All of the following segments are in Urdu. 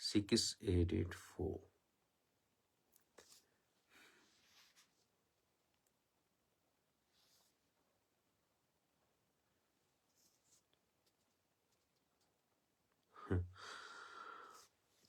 6884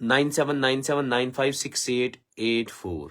9797956884,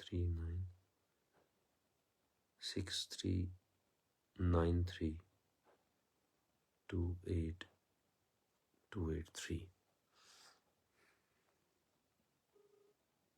3963932823।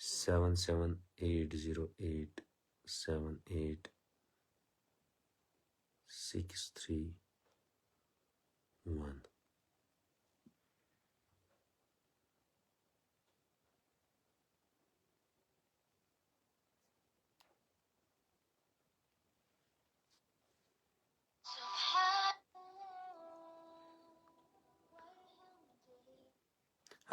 7780878 631.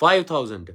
5000.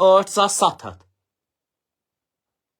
8700.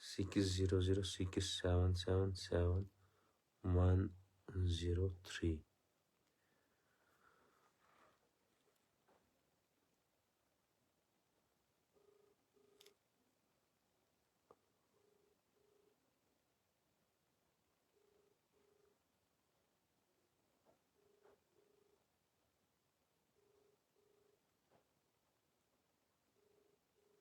6006777103.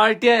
RTI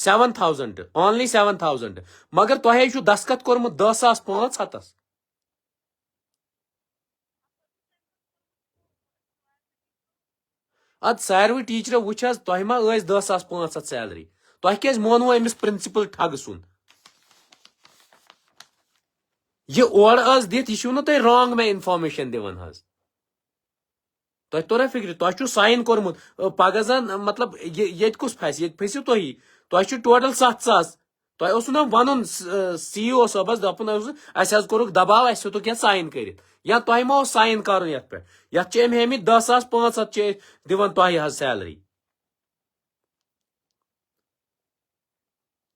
7,000 only 7,000 مگر تۄہے چھُ دسخت کوٚرمُت 10,500 اد ساروی ٹیچر وٕچھ حظ تۄہہِ ما ٲسۍ 10,500 سیلری تۄہہِ کیٛازِ مونوٕ أمِس پرنسپل ٹھگ سُنٛد یہ اورٕ ٲس دِتھ یہِ چھُو نہٕ تۄہہِ رانگ مےٚ انفارمیشن دِوان حظ تۄہہِ توٚرا فکرِ تۄہہِ چھُو ساین کوٚرمُت پگاہ زن مطلب ییٚتہِ کُس پھسہِ ییٚتہِ پھٔسِو تُہی تۄہہِ چھُ ٹوٹل 7,000 تۄہہِ اوسوٕ نا ونُن سی او صٲبس دپُن اوس اسہِ حظ کوٚرُکھ دباو اسہِ ہیوٚتُکھ یتھ ساین کٔرِتھ یا تۄہہِ ما اوس ساین کرُن یتھ پٮ۪ٹھ یتھ چھِ أمۍ ہیٚمٕتۍ 10,500 چھِ دِوان تۄہہِ حظ سیلری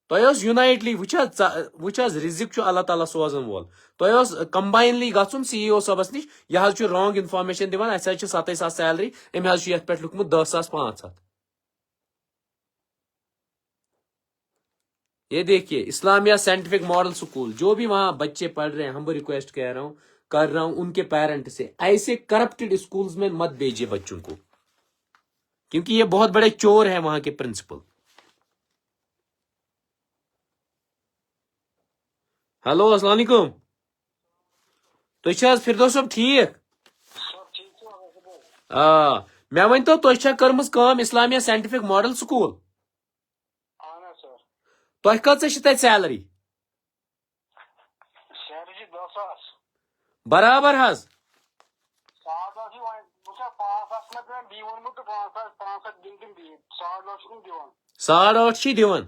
تۄہہِ اوس یونائٹلی وٕچھ حظ رِزق چھُ اللہ تعالیٰ سوزان وول تۄہہِ اوس کمباینلی گژھُن سی او صٲبس نِش یہِ حظ چھُ رانگ انفارمیشن دِوان اسہِ حظ چھِ 27,000 سیلری أمۍ حظ چھُ یتھ پٮ۪ٹھ لیوٗکھمُت 10,500 یہ دیکھیے اسلامیہ سائنٹیفک ماڈل اسکول جو بھی وہاں بچے پڑھ رہے ہیں ہم ریکویسٹ کر رہا ہوں ان کے پیرنٹ سے ایسے کرپٹڈ اسکولز میں مت بھیجیے بچوں کو کیونکہ یہ بہت بڑے چور ہیں وہاں کے پرنسپل ہلو السلام علیکم تُہۍ چھِ حظ فردوس صٲب ٹھیک آ مےٚ ؤنۍتو تۄہہِ چھا کٔرمٕژ کٲم اسلامیہ سائنٹیفک ماڈل سکول تۄہہِ کۭژاہ چھِ تتہِ سیلری برابر حظ 8,500 چھی دِوان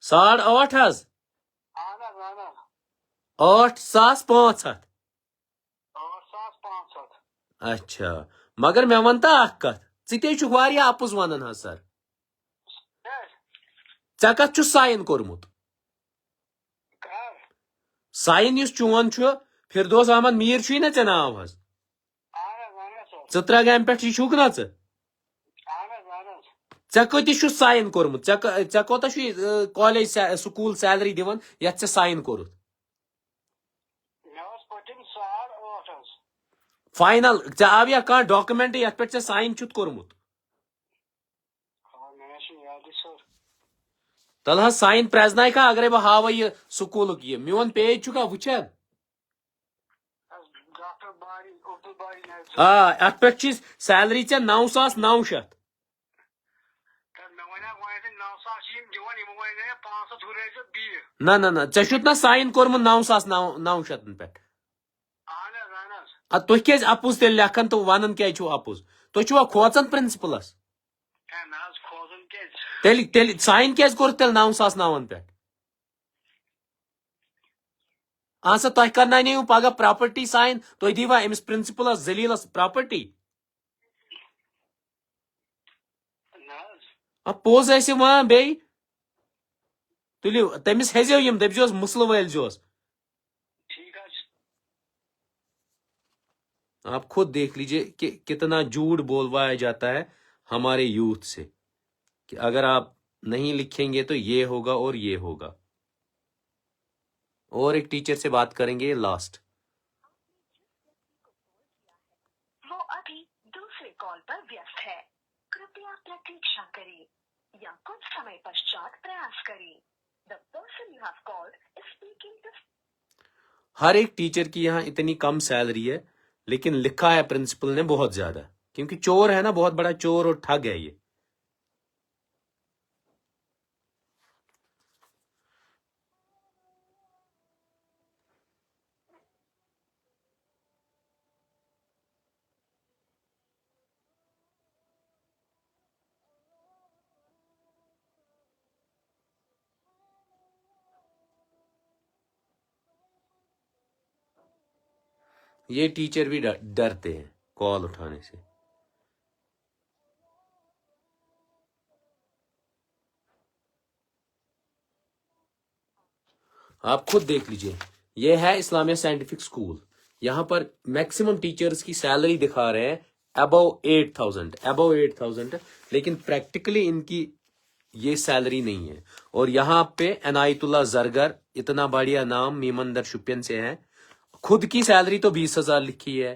8,500 حظ 8,500 اچھا مگر مےٚ وَن تا اکھ کتھ ژٕ تے چھُکھ واریاہ اپُز ونان حظ سر ژےٚ کتھ چھُ ساین کوٚرمُت ساین یُس چون چھُ فردوس احمد میٖر چھُے نا ژےٚ ناو حظ ژٕترا گامہِ پٮ۪ٹھ چھُکھ نا ژٕ ژےٚ کۭتِس چھُ ساین کوٚرمُت ژےٚ کوتاہ چھُے کالیج سکوٗل سیلری دِوان یتھ ژےٚ ساین کوٚرُتھ فاینل ژےٚ آویا کانٛہہ ڈاکومینٹ یتھ پٮ۪ٹھ ژےٚ ساین چھُتھ کوٚرمُت تل حظ ساین پرٛزناے کھا اگرے بہٕ ہاوے یہِ سکوٗلُک یہِ میون پیج چھُکھا وٕچھتھ آ اتھ پٮ۪ٹھ چھِ سیلری ژےٚ 9,900 نہ ژےٚ چھُتھ نا ساین کوٚرمُت 9,900 پٮ۪ٹھ تُہۍ کیٛازِ اپُز تیٚلہِ لیکھان تہٕ ونان کیٛازِ چھُو اپُز تُہۍ چھُوا کھوژان پرنسپلس تیٚلہِ ساین کیٛازِ کوٚرُتھ تیٚلہِ 9,900 پٮ۪ٹھ اہن سا تۄہہِ کرناونیو پگاہ پراپرٹی ساین تُہۍ دیٖوا أمِس پرنسپلس ذلیٖلس پراپرٹی پوٚز آسہِ ونان بیٚیہِ تُلِو تٔمِس ہیٚزیو یِم دٔپزِہوس مسلہٕ وٲلۍزِہوس آپ خود دیکھ لیجیے کہ کتنا جھوٹ بولوایا جاتا ہے ہمارے یوتھ سے کہ اگر آپ نہیں لکھیں گے تو یہ ہوگا اور یہ ہوگا اور ایک ٹیچر سے بات کریں گے لاسٹ وہ ابھی دوسرے کال پر ویست ہے کرپیا پرتیکشا کریں یا کچھ سمے پشچات پریاس کریں The person you have called is speaking to ہر ایک ٹیچر کی یہاں اتنی کم سیلری ہے لیکن لکھا ہے پرنسپل نے بہت زیادہ کیونکہ چور ہے نا بہت بڑا چور اور ٹھگ ہے یہ یہ ٹیچر بھی ڈرتے ہیں کال اٹھانے سے آپ خود دیکھ لیجئے یہ ہے اسلامیہ سائنٹیفک اسکول یہاں پر میکسیمم ٹیچرز کی سیلری دکھا رہے ہیں ابو 8,000 لیکن پریکٹیکلی ان کی یہ سیلری نہیں ہے اور یہاں پہ عنایت اللہ زرگر اتنا بڑھیا نام میمندر شپین سے ہے خود کی سیلری تو 20,000 لکھی ہے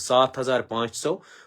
7,500।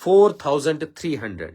4,300।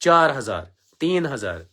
4,000, 3,000,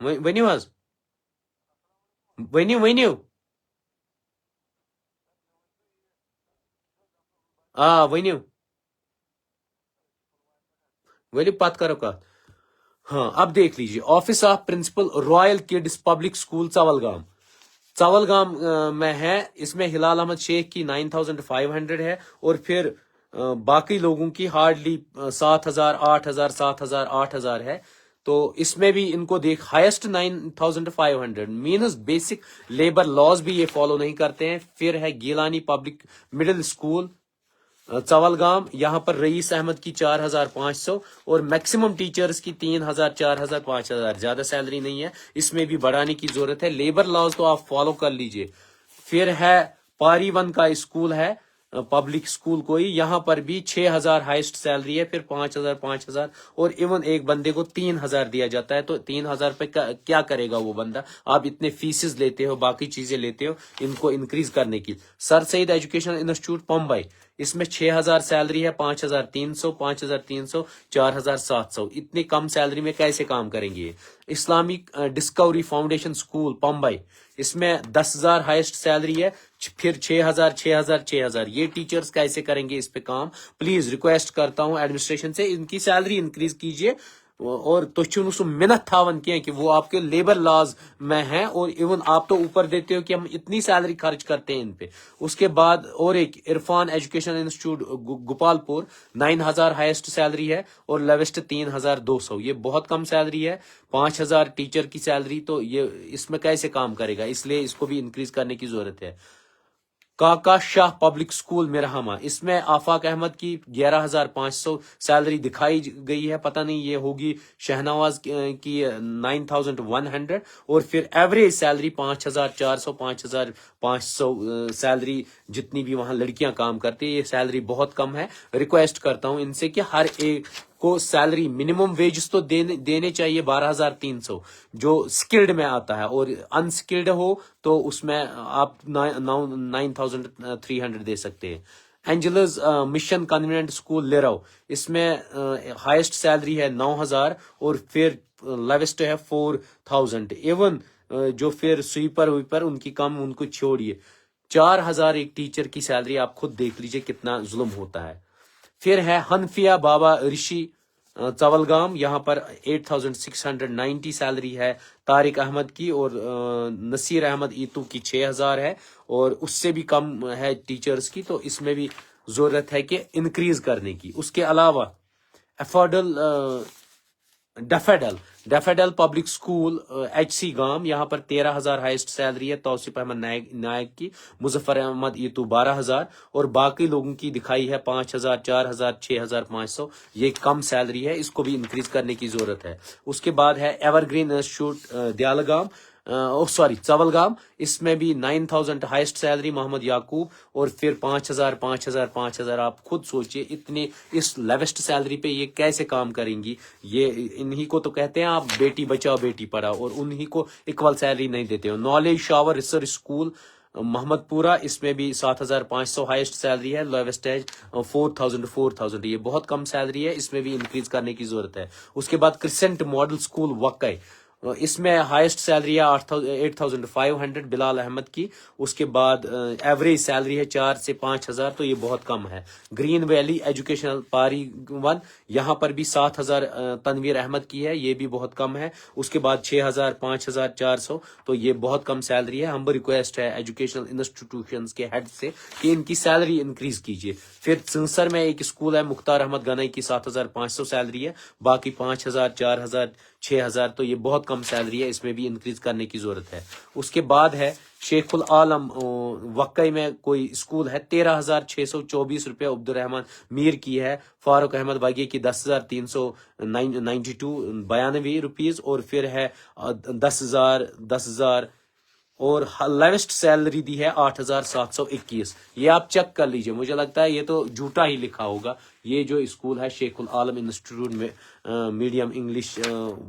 ؤنِو حظ ؤنِو ؤنِو ؤلِو پتہٕ کرو کتھ۔ ہاں اب دیکھ لیجیے office of principal royal kids public school Cholgam میں ہے۔ اس میں ہلال احمد شیخ کی 9,500 ہے اور پھر باقی لوگوں کی ہارڈلی 7,000 8,000 7,000 8,000 ہے۔ تو اس میں بھی ان کو دیکھ highest 9,500 means basic labour laws بھی یہ فالو نہیں کرتے ہیں۔ پھر ہے گیلانی پبلک مڈل اسکول چولگام، یہاں پر رئیس احمد کی 4,500 اور میکسیمم ٹیچرز کی 3,000 4,000 5,000، زیادہ سیلری نہیں ہے۔ اس میں بھی بڑھانے کی ضرورت ہے۔ لیبر لاز تو آپ فالو کر لیجئے۔ پھر ہے پاری ون کا اسکول ہے پبلک اسکول کوئی، یہاں پر بھی 6,000 ہائیسٹ سیلری ہے، پھر 5,000 اور ایون ایک بندے کو 3,000 دیا جاتا ہے۔ تو 3,000 پہ کیا کرے گا وہ بندہ؟ آپ اتنے فیسز لیتے ہو، باقی چیزیں لیتے ہو، ان کو انکریز کرنے کی۔ سر سید ایجوکیشنل انسٹیٹیوٹ پمبئی، اس میں 6,000 سیلری ہے، 5,300 5,300 4,700۔ اتنی کم سیلری میں کیسے کام کریں گے؟ اسلامک ڈسکوری فاؤنڈیشن اسکول پمبئی، اس میں 10,000 ہائیسٹ سیلری ہے، پھر 6,000 یہ ٹیچرز کیسے کریں گے اس پہ کام؟ پلیز ریکویسٹ کرتا ہوں ایڈمنسٹریشن سے ان کی سیلری انکریز کیجئے۔ اور تو چھو سو منت تھاون کیا کہ وہ آپ کے لیبر لاز میں ہیں اور ایون آپ تو اوپر دیتے ہو کہ ہم اتنی سیلری خرچ کرتے ہیں ان پہ. اس کے بعد اور ایک عرفان ایجوکیشن انسٹیٹیوٹ گوپال پور 9000 ہائیسٹ سیلری ہے اور لیوسٹ 3200. یہ بہت کم سیلری ہے. 5000 ٹیچر کی سیلری, تو یہ اس میں کیسے کام کرے گا, اس لیے اس کو بھی انکریز کرنے کی ضرورت ہے. کاکا شاہ پبلک اسکول مرحمہ, اس میں آفاق احمد کی 11500 سیلری دکھائی گئی ہے. پتہ نہیں یہ ہوگی شہنواز کی 9100, اور پھر ایوریج سیلری 5400 5500 سیلری جتنی بھی وہاں لڑکیاں کام کرتی ہیں. یہ سیلری بہت کم ہے. ریکویسٹ کرتا ہوں ان سے کہ ہر ایک کو سیلری منیمم ویجز تو دینے چاہیے 12300 جو سکلڈ میں آتا ہے, اور انسکلڈ ہو تو اس میں آپ 9300 دے سکتے ہیں. اینجلز مشن کنوینٹ اسکول لیرو, اس میں ہائیسٹ سیلری ہے 9000 اور پھر لیوسٹ ہے 4000. ایون جو پھر سویپر ویپر ان کی کم, ان کو چھوڑیے. 4000 ایک ٹیچر کی سیلری, آپ خود دیکھ لیجئے کتنا ظلم ہوتا ہے. پھر ہے حنفیہ بابا رشی چولگام, یہاں پر 8690 سیلری ہے طارق احمد کی, اور نصیر احمد ایتو کی 6000 ہے, اور اس سے بھی کم ہے ٹیچرز کی. تو اس میں بھی ضرورت ہے کہ انکریز کرنے کی. اس کے علاوہ ڈیفیڈل پبلک اسکول ایچ سی گام, یہاں پر 13000 ہائیسٹ سیلری ہے توصیف احمد نائک کی. مظفر احمد ایتو 12000, اور باقی لوگوں کی دکھائی ہے 5000 4000 6500. یہ کم سیلری ہے, اس کو بھی انکریز کرنے کی ضرورت ہے. اس کے بعد ہے ایور گرین انسٹیٹیوٹ دیالگام, چولگام, اس میں بھی 9000 ہائیسٹ سیلری محمد یعقوب, اور پھر 5000 آپ خود سوچئے اتنے اس لیوسٹ سیلری پہ یہ کیسے کام کریں گی. یہ انہی کو تو کہتے ہیں آپ بیٹی بچاؤ بیٹی پڑھاؤ, اور انہی کو اکول سیلری نہیں دیتے ہو. نالج شاور ریسرچ اسکول محمد پورہ, اس میں بھی 7500 ہائیسٹ سیلری ہے, لویسٹ ہے 4000. یہ بہت کم سیلری ہے, اس میں بھی انکریز کرنے کی ضرورت ہے. اس کے بعد کرسنٹ ماڈل اسکول وقع, اس میں ہائیسٹ سیلری ہے 8500 بلال احمد کی. اس کے بعد ایوریج سیلری ہے 4 سے 5000, تو یہ بہت کم ہے. گرین ویلی ایجوکیشنل پاری 1, یہاں پر بھی 7000 تنویر احمد کی ہے, یہ بھی بہت کم ہے. اس کے بعد 6000 5400, تو یہ بہت کم سیلری ہے. ہم ریکویسٹ ہے ایجوکیشنل انسٹیٹیوشنز کے ہیڈ سے کہ ان کی سیلری انکریز کیجیے. پھر سنسر میں ایک اسکول ہے مختار احمد گنائی کی 7500 سیلری ہے, باقی 5000 4000 6000, تو یہ بہت کم سیلری ہے, اس میں بھی انکریز کرنے کی ضرورت ہے. اس کے بعد ہے شیخ العالم وقعی میں کوئی اسکول ہے 13624 روپے عبد الرحمان میر کی ہے. فاروق احمد باغی کی 10392 روپیز, اور پھر ہے 10000 اور لیوسٹ سیلری دی ہے 8721. یہ آپ چیک کر لیجئے, مجھے لگتا ہے یہ تو جھوٹا ہی لکھا ہوگا. یہ جو اسکول ہے شیخ العالم انسٹیٹیوٹ میں میڈیم انگلش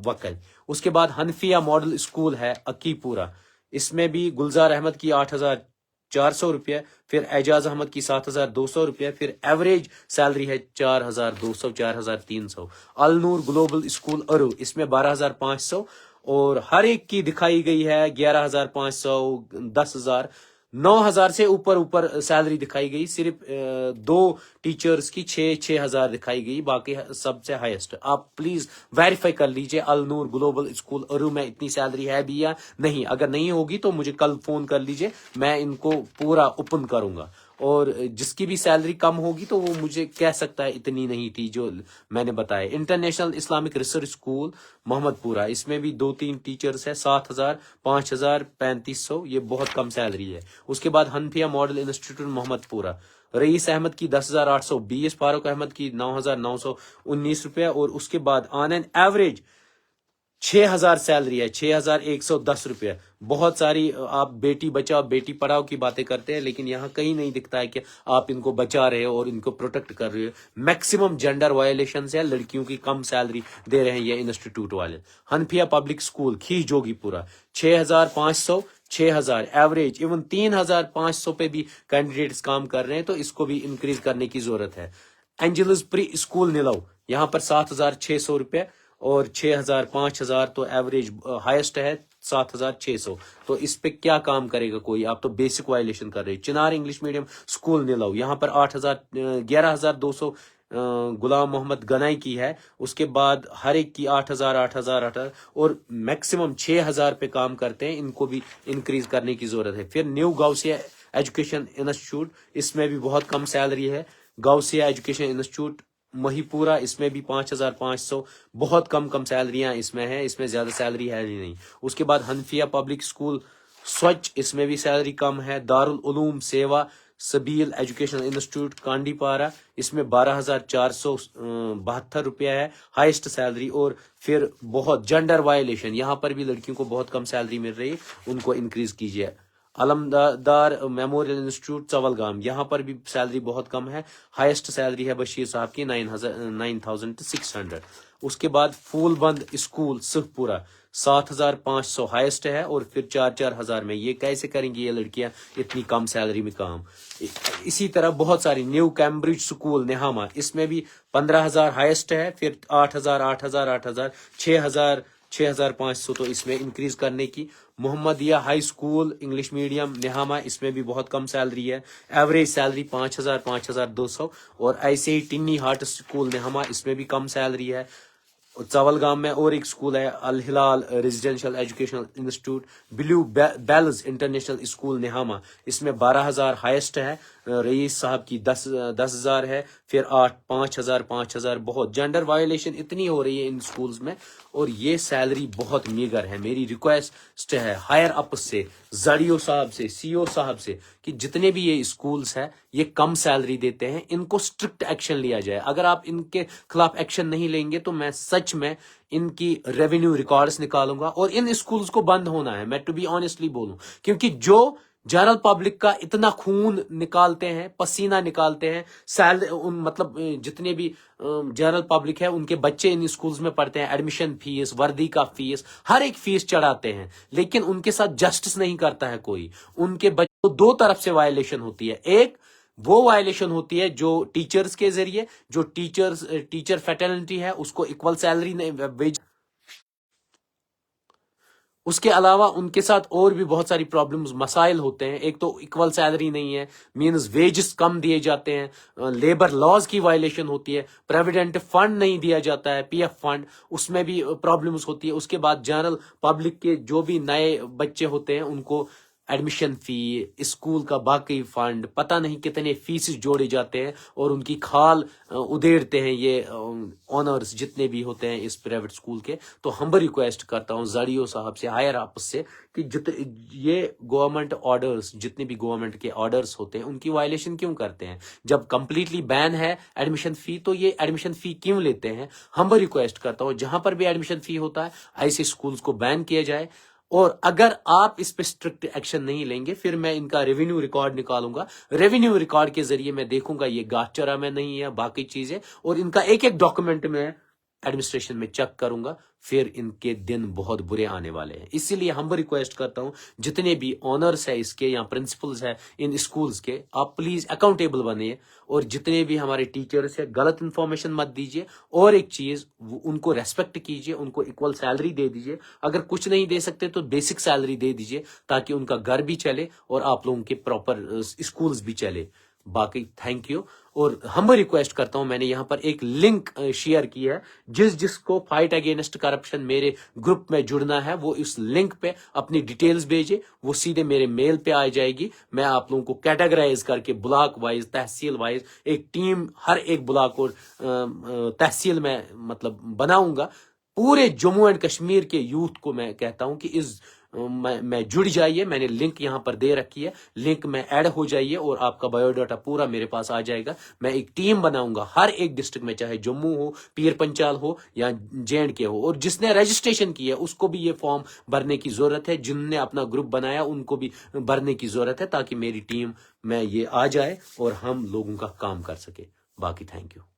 وقع. اس کے بعد حنفیہ ماڈل اسکول ہے اکی پورہ, اس میں بھی گلزار احمد کی 8400 روپے, پھر اعجاز احمد کی 7200 روپے, پھر ایوریج سیلری ہے 4200 4300. النور گلوبل اسکول ارو, اس میں 12500, اور ہر ایک کی دکھائی گئی ہے 11500 10000 9000 سے اوپر سیلری دکھائی گئی. صرف 2 ٹیچرز کی 6000 دکھائی گئی, باقی سب سے ہائیسٹ. آپ پلیز ویریفائی کر لیجئے النور گلوبل اسکول ارو میں اتنی سیلری ہے بھی یا نہیں. اگر نہیں ہوگی تو مجھے کل فون کر لیجئے, میں ان کو پورا اوپن کروں گا. اور جس کی بھی سیلری کم ہوگی تو وہ مجھے کہہ سکتا ہے اتنی نہیں تھی جو میں نے بتایا. انٹرنیشنل اسلامک ریسرچ اسکول محمد پورہ, اس میں بھی 2-3 ٹیچرز ہیں 7000 5000 3500, یہ بہت کم سیلری ہے. اس کے بعد حنفیہ ماڈل انسٹیٹیوٹ محمد پورہ, رئیس احمد کی 10820, فاروق احمد کی 9919 روپے, اور اس کے بعد آن این ایوریج 6000 سیلری ہے 6110 روپے. بہت ساری آپ بیٹی بچاؤ بیٹی پڑھاؤ کی باتیں کرتے ہیں, لیکن یہاں کہیں نہیں دکھتا ہے کہ آپ ان کو بچا رہے ہو اور ان کو پروٹیکٹ کر رہے ہو. میکسیمم جینڈر وائلیشنز ہے, لڑکیوں کی کم سیلری دے رہے ہیں یہ انسٹیٹیوٹ والے. حنفیہ پبلک اسکول کھی جوگی پورہ 6500 6000 ایوریج, ایون 3500 پہ بھی کینڈیڈیٹس کام کر رہے ہیں, تو اس کو بھی انکریز کرنے کی ضرورت ہے. اینجلز پری اسکول نلو, یہاں پر 7600 روپے اور 6000 5000, تو ایوریج ہائیسٹ ہے 7600. تو اس پہ کیا کام کرے گا کوئی, آپ تو بیسک وائلیشن کر رہے. چنار انگلش میڈیم اسکول نلو, یہاں پر 11200 غلام محمد گنائی کی ہے، اس کے بعد ہر ایک کی 8,000 8,000 8,000 اور میکسیمم 6,000 پہ کام کرتے ہیں، ان کو بھی انکریز کرنے کی ضرورت ہے۔ پھر نیو گاؤسیہ ایجوکیشن انسٹیٹیوٹ، اس میں بھی بہت کم سیلری ہے۔ گاؤسیہ ایجوکیشن انسٹیٹیوٹ مہی پورا، اس میں بھی 5,500، بہت کم سیلریاں اس میں ہیں، اس میں زیادہ سیلری ہے ہی نہیں۔ اس کے بعد حنفیہ پبلک اسکول سوچ، اس میں بھی سیلری کم ہے۔ دارالعلوم سیوا سبیل ایجوکیشن انسٹیٹیوٹ کانڈی پارا، اس میں 12,472 روپیہ ہے ہائیسٹ سیلری۔ اور پھر بہت جینڈر وائلیشن، یہاں پر بھی لڑکیوں کو بہت کم سیلری مل رہی ہے، ان کو انکریز کیجیے۔ علمدار میموریل انسٹیٹیوٹ چولگام، یہاں پر بھی سیلری بہت کم ہے، ہائیسٹ سیلری ہے بشیر صاحب کی 9,600۔ اس کے بعد پھول بند اسکول سکھ پورہ 7,500 ہائیسٹ ہے، اور پھر 4,000 میں۔ یہ کیسے کریں گی یہ لڑکیاں اتنی کم سیلری میں کام؟ اسی طرح بہت ساری نیو کیمبرج اسکول نہاما، اس میں بھی 15,000 ہائیسٹ ہے، پھر 8,000 8,000 8,000 6,500 تو اس میں انکریز کرنے کی۔ محمدیہ ہائی اسکول انگلش میڈیم نہاما، اس میں بھی بہت کم سیلری ہے، ایوریج سیلری 5,000 5,200۔ اور ایسے ہی ٹنی ہارٹ اسکول نہاما، اس میں بھی کم سیلری ہے۔ چولگام میں اور ایک اسکول ہے Alhilal residential educational institute, blue bells international school Nihama, اس میں 12,000 ہائیسٹ ہے، رئیس صاحب کی 10,000 ہے، پھر 5,000 5,000۔ بہت جینڈر وائلیشن اتنی ہو رہی ہے ان اسکولز میں، اور یہ سیلری بہت میگر ہے۔ میری ریکویسٹ ہے ہائر اپ سے، زڑیو صاحب سے، سی او صاحب سے، کہ جتنے بھی یہ اسکولز ہیں یہ کم سیلری دیتے ہیں، ان کو اسٹرکٹ ایکشن لیا جائے۔ اگر آپ ان کے خلاف ایکشن نہیں لیں گے تو میں سچ میں ان کی ریونیو ریکارڈز نکالوں گا، اور ان اسکولز کو بند ہونا ہے، میں ٹو بی آنیسٹلی بولوں، کیونکہ جو جنرل پبلک کا اتنا خون نکالتے ہیں، پسینہ نکالتے ہیں، مطلب جتنے بھی جنرل پبلک ہے ان کے بچے ان اسکولز میں پڑھتے ہیں، ایڈمیشن فیس، وردی کا فیس، ہر ایک فیس چڑھاتے ہیں، لیکن ان کے ساتھ جسٹس نہیں کرتا ہے کوئی۔ ان کے بچوں کو دو طرف سے وائلیشن ہوتی ہے، ایک وہ وائلیشن ہوتی ہے جو ٹیچرز کے ذریعے، جو ٹیچر فیٹرنٹی ہے اس کو ایکول سیلری ویج، اس کے علاوہ ان کے ساتھ اور بھی بہت ساری پرابلمز مسائل ہوتے ہیں۔ ایک تو ایکول سیلری نہیں ہے، مینز ویجز کم دیے جاتے ہیں، لیبر لاز کی وائلیشن ہوتی ہے، پروویڈنٹ فنڈ نہیں دیا جاتا ہے، پی ایف فنڈ، اس میں بھی پرابلمز ہوتی ہے۔ اس کے بعد جنرل پبلک کے جو بھی نئے بچے ہوتے ہیں ان کو ایڈمیشن فی، اسکول کا باقی فنڈ، پتہ نہیں کتنے فیسز جوڑے جاتے ہیں، اور ان کی کھال ادھیڑتے ہیں یہ آنرز جتنے بھی ہوتے ہیں اس پرائیویٹ اسکول کے۔ تو ہمبل ریکویسٹ کرتا ہوں زڑیو صاحب سے، ہائر اپ سے، کہ یہ گورنمنٹ آرڈرز، جتنے بھی گورنمنٹ کے آرڈرز ہوتے ہیں ان کی وائلیشن کیوں کرتے ہیں؟ جب کمپلیٹلی بین ہے ایڈمیشن فی تو یہ ایڈمیشن فی کیوں لیتے ہیں؟ ہمبل ریکویسٹ کرتا ہوں جہاں پر بھی ایڈمیشن فی ہوتا ہے ایسے اسکولز کو بین کیا جائے، اور اگر آپ اس پہ اسٹرکٹ ایکشن نہیں لیں گے پھر میں ان کا ریونیو ریکارڈ نکالوں گا۔ ریونیو ریکارڈ کے ذریعے میں دیکھوں گا یہ گاہ چرا میں نہیں ہے، باقی چیزیں، اور ان کا ایک ایک ڈاکومنٹ میں ایڈمنسٹریشن میں چیک کروں گا، پھر ان کے دن بہت برے آنے والے ہیں۔ اسی لیے ہم ریکویسٹ کرتا ہوں جتنے بھی آنرس ہے اس کے یا پرنسپلز ہے ان اسکولز کے، آپ پلیز اکاؤنٹیبل بنیے، اور جتنے بھی ہمارے ٹیچرز ہیں غلط انفارمیشن مت دیجیے، اور ایک چیز ان کو ریسپیکٹ کیجیے، ان کو ایکول سیلری دے دیجیے، اگر کچھ نہیں دے سکتے تو بیسک سیلری دے دیجیے تاکہ ان کا گھر بھی چلے اور آپ لوگوں کے پراپر اسکولز بھی چلے۔ باقی تھینک یو، اور ہم ریکویسٹ کرتا ہوں، میں نے یہاں پر ایک لنک شیئر کی ہے، جس کو فائٹ اگینسٹ کرپشن میرے گروپ میں جڑنا ہے وہ اس لنک پہ اپنی ڈیٹیلز بھیجے، وہ سیدھے میرے میل پہ آ جائے گی۔ میں آپ لوگوں کو کیٹیگرائز کر کے بلاک وائز، تحصیل وائز ایک ٹیم ہر ایک بلاک اور تحصیل میں مطلب بناؤں گا۔ پورے جموں اینڈ کشمیر کے یوتھ کو میں کہتا ہوں کہ میں جڑ جائیے، میں نے لنک یہاں پر دے رکھی ہے، لنک میں ایڈ ہو جائیے اور آپ کا بایو ڈاٹا پورا میرے پاس آ جائے گا۔ میں ایک ٹیم بناؤں گا ہر ایک ڈسٹرکٹ میں، چاہے جموں ہو، پیر پنچال ہو یا JNK ہو، اور جس نے رجسٹریشن کی ہے اس کو بھی یہ فارم بھرنے کی ضرورت ہے، جن نے اپنا گروپ بنایا ان کو بھی بھرنے کی ضرورت ہے، تاکہ میری ٹیم میں یہ آ جائے اور ہم لوگوں کا کام کر سکے۔ باقی تھینک یو۔